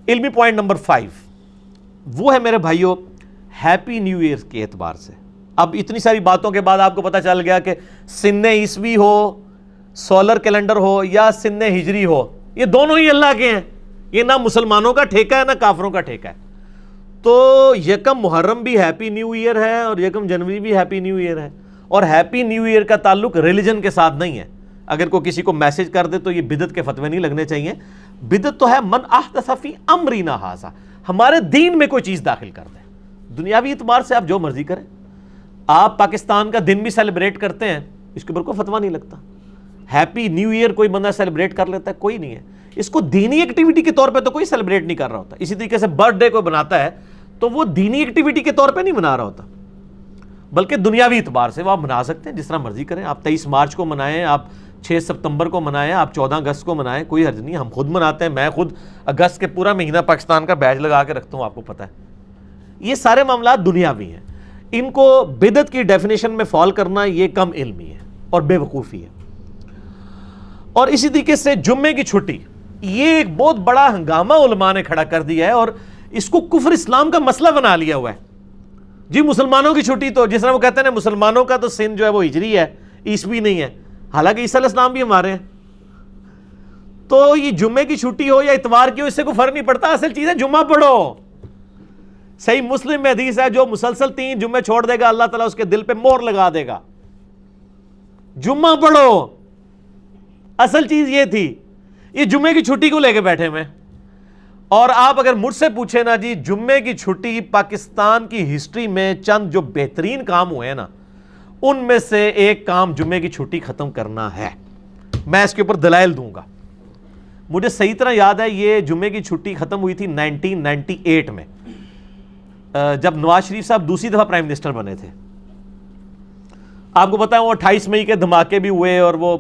علمی point number 5 وہ ہے میرے بھائیوں ہیپی نیو ایئر کے اعتبار سے. اب اتنی ساری باتوں کے بعد آپ کو پتہ چل گیا کہ سن عیسوی ہو، سولر کیلنڈر ہو یا سن ہجری ہو، یہ دونوں ہی اللہ کے ہیں. یہ نہ مسلمانوں کا ٹھیکہ ہے نہ کافروں کا ٹھیکہ ہے. تو یکم محرم بھی ہیپی نیو ایئر ہے اور یکم جنوری بھی ہیپی نیو ایئر ہے. اور ہیپی نیو ایئر کا تعلق ریلیجن کے ساتھ نہیں ہے. اگر کوئی کسی کو میسج کر دے تو یہ بدعت کے فتوے نہیں لگنے چاہیے. بدعت تو ہے من احدث فی امرنا ھذا، ہمارے دین میں کوئی چیز داخل کر دے. دنیاوی اعتبار سے آپ جو مرضی کریں. آپ پاکستان کا دن بھی سیلیبریٹ کرتے ہیں، اس کے اوپر کوئی فتویٰ نہیں لگتا. ہیپی نیو ایئر کوئی بندہ سیلیبریٹ کر لیتا ہے؟ کوئی نہیں ہے. اس کو دینی ایکٹیویٹی کے طور پہ تو کوئی سیلیبریٹ نہیں کر رہا ہوتا. اسی طریقے سے برتھ ڈے کوئی بناتا ہے تو وہ دینی ایکٹیویٹی کے طور پہ نہیں منا رہا ہوتا، بلکہ دنیاوی اعتبار سے وہ آپ منا سکتے ہیں جس طرح مرضی کریں. آپ 23 مارچ کو منائیں، آپ 6 ستمبر کو منائیں، آپ 14 اگست کو منائیں، کوئی حرج نہیں. ہم خود مناتے ہیں. میں خود اگست کے پورا مہینہ پاکستان کا بیج لگا کے رکھتا ہوں، آپ کو پتہ ہے. یہ سارے معاملات دنیاوی ہیں. ان کو بدعت کی ڈیفینیشن میں فال کرنا یہ کم علمی ہے اور بے وقوفی ہے. اور اسی طریقے سے جمعے کی چھٹی، یہ ایک بہت بڑا ہنگامہ علماء نے کھڑا کر دیا ہے اور اس کو کفر اسلام کا مسئلہ بنا لیا ہوا ہے. جی مسلمانوں کی چھٹی تو جس طرح وہ کہتے ہیں مسلمانوں کا تو سن جو ہے وہ ہجری ہے، عیسوی نہیں ہے، حالانکہ عیسیٰ علیہ السلام بھی ہمارے ہیں. تو یہ جمعے کی چھٹی ہو یا اتوار کی ہو، اس سے کوئی فرق نہیں پڑتا. اصل چیز ہے جمعہ پڑھو. صحیح مسلم میں حدیث ہے جو مسلسل 3 جمعے چھوڑ دے گا اللہ تعالیٰ اس کے دل پہ مہر لگا دے گا. جمعہ پڑھو. اصل چیز یہ تھی. یہ جمعے کی چھٹی کو لے کے بیٹھے میں. اور آپ اگر مجھ سے پوچھیں نا جی جمعے کی چھٹی پاکستان کی ہسٹری میں چند جو بہترین کام ہوئے ہیں نا، ان میں سے ایک کام جمعے کی چھٹی ختم کرنا ہے. میں اس کے اوپر دلائل دوں گا. مجھے صحیح طرح یاد ہے یہ جمعے کی چھٹی ختم ہوئی تھی 1998 میں، جب نواز شریف صاحب دوسری دفعہ پرائم منسٹر بنے تھے. آپ کو پتا ہے وہ 28 مئی کے دھماکے بھی ہوئے اور وہ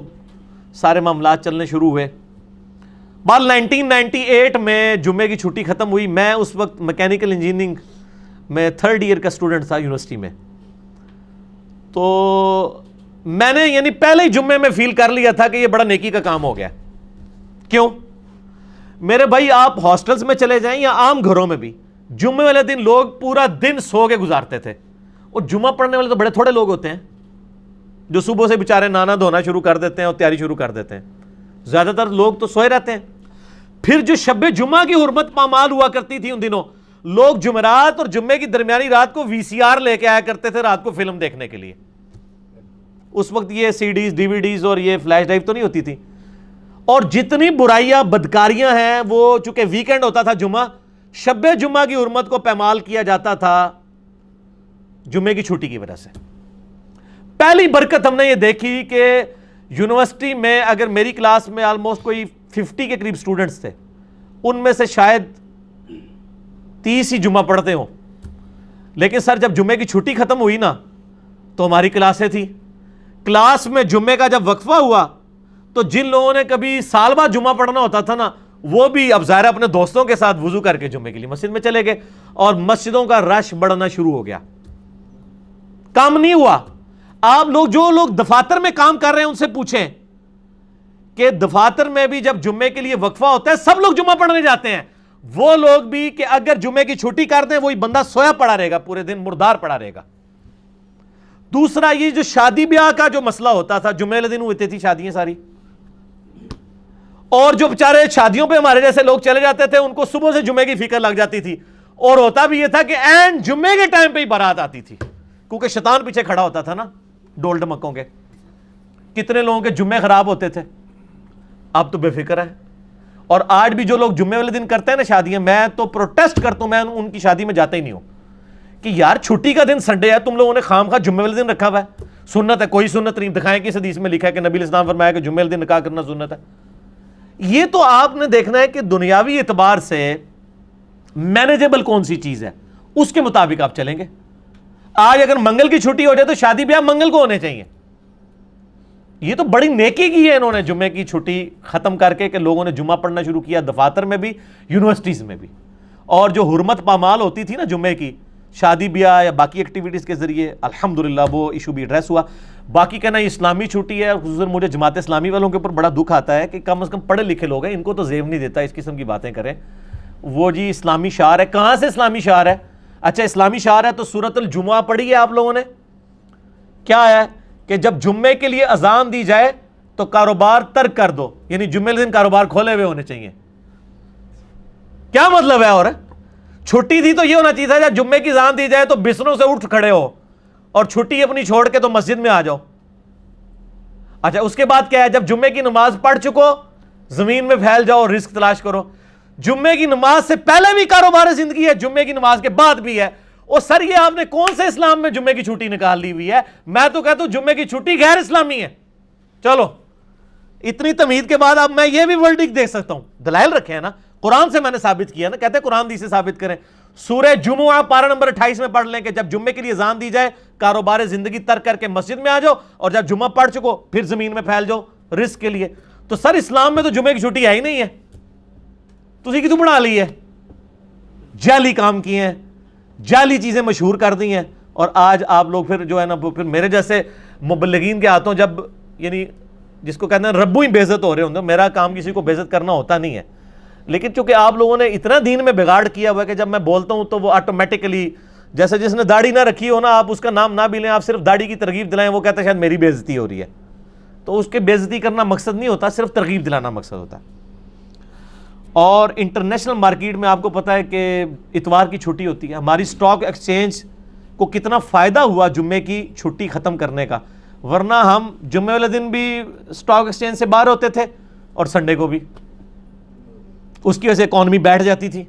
سارے معاملات چلنے شروع ہوئے. بعد 1998 میں جمعے کی چھٹی ختم ہوئی. میں اس وقت میکینیکل انجینئرنگ میں 3rd ایئر کا اسٹوڈنٹ تھا یونیورسٹی میں. تو میں نے یعنی پہلے ہی جمعے میں فیل کر لیا تھا کہ یہ بڑا نیکی کا کام ہو گیا. کیوں؟ میرے بھائی آپ ہاسٹلز میں چلے جائیں یا عام گھروں میں بھی جمعے والے دن لوگ پورا دن سو کے گزارتے تھے. اور جمعہ پڑھنے والے تو بڑے تھوڑے لوگ ہوتے ہیں جو صبح سے بیچارے نانا دھونا شروع کر دیتے ہیں اور تیاری شروع کر دیتے ہیں. زیادہ تر لوگ تو سوئے رہتے ہیں. پھر جو شب جمعہ کی حرمت پامال ہوا کرتی تھی ان دنوں، لوگ جمعرات اور جمعے کی درمیانی رات کو VCR لے کے آیا کرتے تھے رات کو فلم دیکھنے کے لیے. اس وقت یہ CDs DVDs اور یہ فلیش ڈرائیو تو نہیں ہوتی تھی. اور جتنی برائیاں بدکاریاں ہیں وہ چونکہ ویکینڈ ہوتا تھا جمعہ، شب جمعہ کی حرمت کو پامال کیا جاتا تھا جمعے کی چھٹی کی وجہ سے. پہلی برکت ہم نے یہ دیکھی کہ یونیورسٹی میں اگر میری کلاس میں آلموسٹ کوئی 50 کے قریب سٹوڈنٹس تھے، ان میں سے شاید 30 ہی جمعہ پڑھتے ہوں. لیکن سر جب جمعے کی چھٹی ختم ہوئی نا تو ہماری کلاسیں تھیں. کلاس میں جمعے کا جب وقفہ ہوا تو جن لوگوں نے کبھی سال بعد جمعہ پڑھنا ہوتا تھا نا، وہ بھی اب ظاہر اپنے دوستوں کے ساتھ وضو کر کے جمعے کے لیے مسجد میں چلے گئے اور مسجدوں کا رش بڑھنا شروع ہو گیا. کام نہیں ہوا. آپ لوگ جو لوگ دفاتر میں کام کر رہے ہیں ان سے پوچھیں کہ دفاتر میں بھی جب جمعے کے لیے وقفہ ہوتا ہے سب لوگ جمعہ پڑھنے جاتے ہیں. وہ لوگ بھی کہ اگر جمعے کی چھٹی کر دیں وہی بندہ سویا پڑا رہے گا، پورے دن مردار پڑا رہے گا. دوسرا یہ جو شادی بیاہ کا جو مسئلہ ہوتا تھا، جمعے والے دن ہوتے تھی شادیاں ساری، اور جو بیچارے شادیوں پہ ہمارے جیسے لوگ چلے جاتے تھے ان کو صبح سے جمعے کی فکر لگ جاتی تھی. اور ہوتا بھی یہ تھا کہ اینڈ جمعے کے ٹائم پہ ہی بارات آتی تھی کیونکہ شیطان پیچھے کھڑا ہوتا تھا نا ڈول ڈمکوں کے. کتنے لوگوں کے جمعے خراب ہوتے تھے. اب تو بے فکر ہے. اور آج بھی جو لوگ جمعے والے دن کرتے ہیں نا شادیاں، میں تو پروٹیسٹ کرتا ہوں، میں ان کی شادی میں جاتا ہی نہیں ہوں کہ یار چھٹی کا دن سنڈے ہے، تم لوگوں نے خام خواہ جمعے والے دن رکھا ہوا ہے. سنت ہے، کوئی سنت نہیں. دکھائیں کہ اس حدیث میں لکھا ہے کہ نبی علیہ السلام فرمایا کہ جمعے والے دن نکاح کرنا سنت ہے. یہ تو آپ نے دیکھنا ہے کہ دنیاوی اعتبار سے مینیجیبل کون سی چیز ہے اس کے مطابق آپ چلیں گے. آج اگر منگل کی چھٹی ہو جائے تو شادی بیاہ منگل کو ہونے چاہیے. یہ تو بڑی نیکی کی ہے انہوں نے جمعے کی چھٹی ختم کر کے کہ لوگوں نے جمعہ پڑھنا شروع کیا دفاتر میں بھی یونیورسٹیز میں بھی. اور جو حرمت پامال ہوتی تھی نا جمعے کی شادی بیاہ یا باقی ایکٹیویٹیز کے ذریعے الحمدللہ وہ ایشو بھی ایڈریس ہوا. باقی کہنا اسلامی چھٹی ہے، خصوصاً مجھے جماعت اسلامی والوں کے اوپر بڑا دکھ آتا ہے کہ کم از کم پڑھے لکھے لوگ ہیں، ان کو تو زیب نہیں دیتا اس قسم کی باتیں کریں. وہ جی اسلامی شعار ہے. کہاں سے اسلامی شعار ہے؟ اچھا اسلامی شعار ہے تو سورۃ الجمعہ پڑھی ہے آپ لوگوں نے؟ کیا ہے کہ جب جمعے کے لیے اذان دی جائے تو کاروبار ترک کر دو, یعنی جمعے کے دن کاروبار کھولے ہوئے ہونے چاہیے. کیا مطلب ہے؟ اور چھٹی تھی تو یہ ہونا چاہیے تھا جب جمعے کی اذان دی جائے تو بستروں سے اٹھ کھڑے ہو اور چھٹی اپنی چھوڑ کے تو مسجد میں آ جاؤ. اچھا اس کے بعد کیا ہے؟ جب جمعے کی نماز پڑھ چکو زمین میں پھیل جاؤ اور رزق تلاش کرو. جمعے کی نماز سے پہلے بھی کاروبار زندگی ہے, جمعے کی نماز کے بعد بھی ہے. اور سر یہ آپ نے کون سے اسلام میں جمعے کی چھٹی نکال لی ہوئی ہے؟ میں تو کہتا ہوں جمعے کی چھٹی غیر اسلامی ہے. چلو اتنی تمہید کے بعد اب میں یہ بھی ورڈکٹ دیکھ سکتا ہوں, دلائل رکھے ہیں نا, قرآن سے میں نے ثابت کیا نا, کہتے ہیں قرآن دی سے ثابت کریں. سورہ جمعہ پارہ نمبر 28 میں پڑھ لیں کہ جب جمعے کے لیے اذان دی جائے کاروبار زندگی ترک کر کے مسجد میں آ جاؤ, اور جب جمعہ پڑھ چکو پھر زمین میں پھیل جاؤ رزق کے لیے. تو سر اسلام میں تو جمعے کی چھٹی ہے ہی نہیں ہے, تسی کی تو بنا لی ہے, جعلی کام کیے ہیں, جعلی چیزیں مشہور کر دی ہیں. اور آج آپ لوگ پھر جو ہے نا پھر میرے جیسے مبلغین کے ہاتھوں جب یعنی جس کو کہتے ہیں ربو ہی بے عزت ہو رہے ہوں, میرا کام کسی کو بے عزت کرنا ہوتا نہیں ہے, لیکن چونکہ آپ لوگوں نے اتنا دین میں بگاڑ کیا ہوا ہے کہ جب میں بولتا ہوں تو وہ آٹومیٹکلی, جیسے جس نے داڑھی نہ رکھی ہو نا, آپ اس کا نام نہ بھی لیں, آپ صرف داڑھی کی ترغیب دلائیں, وہ کہتا ہے شاید میری بے عزتی ہو رہی ہے. تو اس کے بے عزتی کرنا مقصد نہیں ہوتا, صرف ترغیب دلانا مقصد ہوتا ہے. اور انٹرنیشنل مارکیٹ میں آپ کو پتہ ہے کہ اتوار کی چھٹی ہوتی ہے. ہماری سٹاک ایکسچینج کو کتنا فائدہ ہوا جمعے کی چھٹی ختم کرنے کا, ورنہ ہم جمعے والے دن بھی سٹاک ایکسچینج سے باہر ہوتے تھے اور سنڈے کو بھی, اس کی وجہ سے اکانومی بیٹھ جاتی تھی.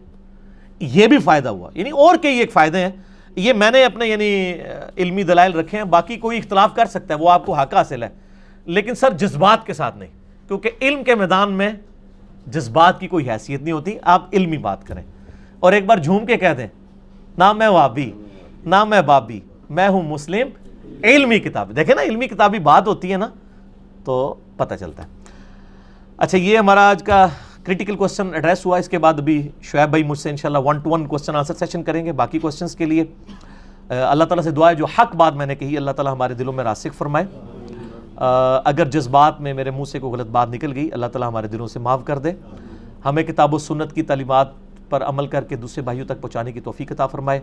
یہ بھی فائدہ ہوا, یعنی اور کئی ایک فائدے ہیں. یہ میں نے اپنے یعنی علمی دلائل رکھے ہیں, باقی کوئی اختلاف کر سکتا ہے, وہ آپ کو حق حاصل ہے, لیکن سر جذبات کے ساتھ نہیں, کیونکہ علم کے میدان میں جذبات کی کوئی حیثیت نہیں ہوتی. آپ علمی بات کریں اور ایک بار جھوم کے کہہ دیں نہ میں وہابی نہ میں بابی, میں ہوں مسلم, علمی کتاب. دیکھیں نا علمی کتابی بات ہوتی ہے نا تو پتہ چلتا ہے. اچھا یہ ہمارا آج کا کریٹیکل کوسچن ایڈریس ہوا. اس کے بعد ابھی شعیب بھائی مجھ سے انشاءاللہ 1-to-1 کوسچن آنسر سیشن کریں گے. باقی کوسچنس کے لیے اللہ تعالیٰ سے دعا ہے جو حق بات میں نے کہی اللہ تعالیٰ ہمارے دلوں میں راسخ فرمائے. اگر جذبات میں میرے منہ سے کوئی غلط بات نکل گئی اللہ تعالیٰ ہمارے دلوں سے معاف کر دے. ہمیں کتاب و سنت کی تعلیمات پر عمل کر کے دوسرے بھائیوں تک پہنچانے کی توفیق عطا فرمائے.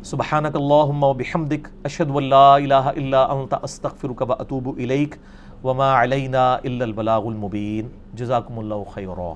سبحانک اللہم و بحمدک اشہد ان لا الہ الا انت استغفرک و اتوب الیک وما علینا الا البلاغ المبین. جزاکم اللہ خیرا.